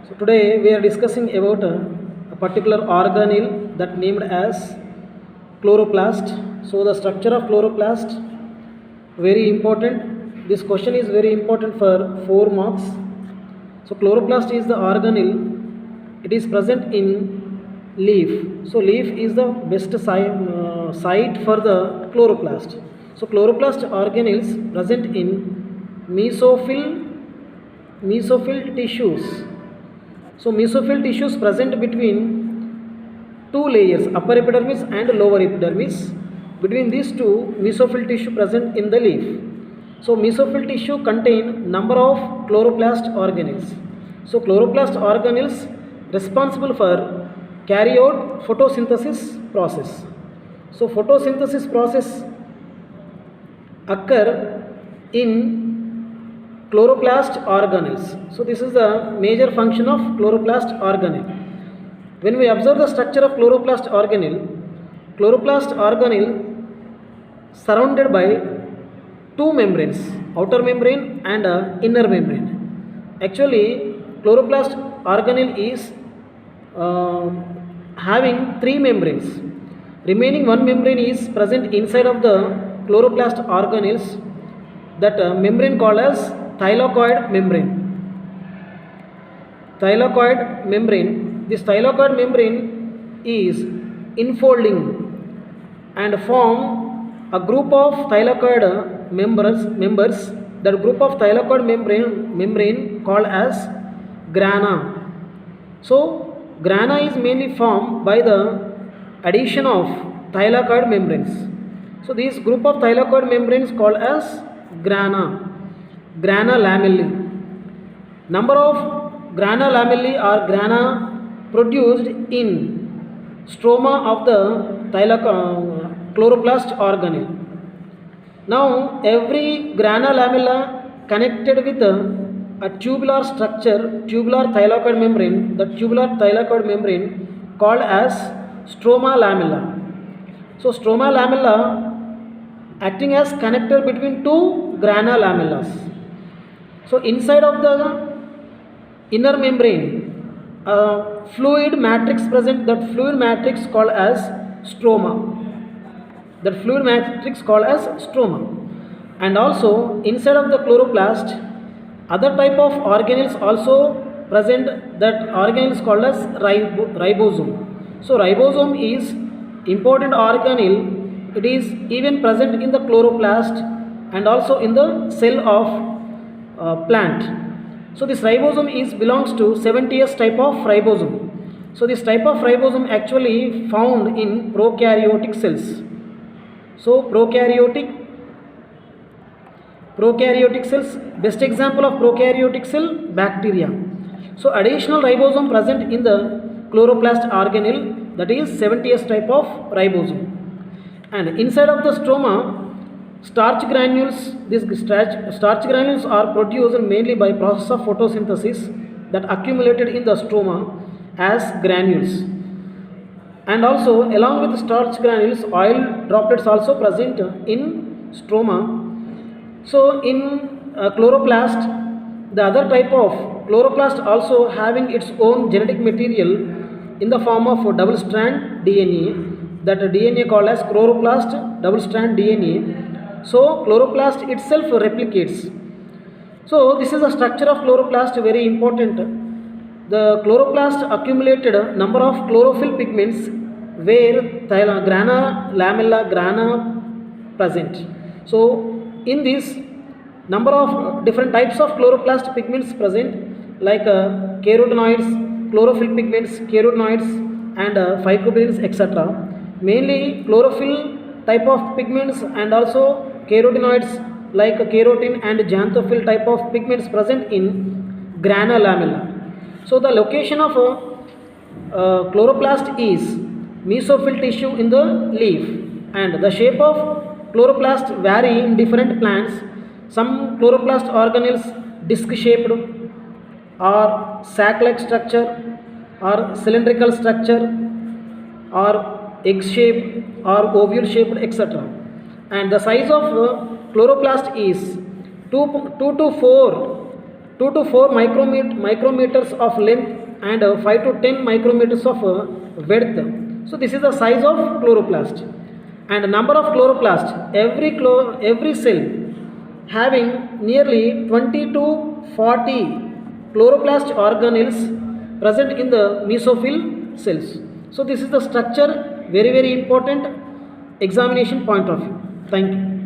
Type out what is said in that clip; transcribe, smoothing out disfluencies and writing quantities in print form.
So today we are discussing about a particular organelle that named as chloroplast. So the structure of chloroplast, very important. This question is very important for 4 marks. So chloroplast is the organelle. It is present in leaf. So leaf is the best site for the chloroplast. So chloroplast organelles present in mesophyll tissues. So mesophyll tissues present between two layers, upper epidermis and lower epidermis. Between these two, mesophyll tissue present in the leaf. So mesophyll tissue contain number of chloroplast organelles. So chloroplast organelles responsible for carry out photosynthesis process. So photosynthesis process occur in chloroplast organelles. So this is the major function of chloroplast organelle. When we observe the structure of chloroplast organelle surrounded by two membranes, outer membrane and inner membrane. Actually, chloroplast organelle is having three membranes. Remaining one membrane is present inside of the chloroplast organelles, that membrane called as thylakoid membrane. Thylakoid membrane. This thylakoid membrane is infolding and form a group of thylakoid members. That group of thylakoid membrane called as grana. So grana is mainly formed by the addition of thylakoid membranes. So this group of thylakoid membranes called as grana lamellae. Number of grana lamellae or grana produced in stroma of the chloroplast organelle. Now every grana lamella connected with a tubular structure, tubular thylakoid membrane, the tubular thylakoid membrane called as stroma lamella. So stroma lamella acting as connector between two grana lamellas. So inside of the inner membrane, fluid matrix present. That fluid matrix called as stroma. That fluid matrix called as stroma. And also inside of the chloroplast, other type of organelles also present. That organelle is called as ribosome. So ribosome is important organelle. It is even present in the chloroplast and also in the cell of plant. So this ribosome belongs to 70S type of ribosome. So this type of ribosome actually found in prokaryotic cells. So prokaryotic cells, best example of prokaryotic cell, bacteria. So additional ribosome present in the chloroplast organelle, that is 70S type of ribosome. And inside of the stroma, starch granules. These starch granules are produced mainly by process of photosynthesis that accumulated in the stroma as granules. And also along with the starch granules, oil droplets also present in stroma. So in chloroplast, the other type of chloroplast also having its own genetic material in the form of double strand DNA. That DNA called as chloroplast double strand DNA. So chloroplast itself replicates. So this is the structure of chloroplast, very important. The chloroplast accumulated number of chlorophyll pigments where grana lamella grana present. So in this, number of different types of chloroplast pigments present, like carotenoids, chlorophyll pigments, carotenoids and phycobilins, etc. Mainly chlorophyll type of pigments and also carotenoids like keratin and xanthophyll type of pigments present in grana lamella. So the location of chloroplast is mesophyll tissue in the leaf, and the shape of chloroplast vary in different plants. Some chloroplast organelles disc shaped or sac like structure or cylindrical structure or egg shaped or ovule shaped, etc. And the size of chloroplast is 2 to 4 2 to 4 micrometers of length and 5 to 10 micrometers of width. So this is the size of chloroplast. And number of chloroplast, every cell having nearly 20 to 40 chloroplast organelles present in the mesophyll cells. So this is the structure, very important examination point of view. Thank you.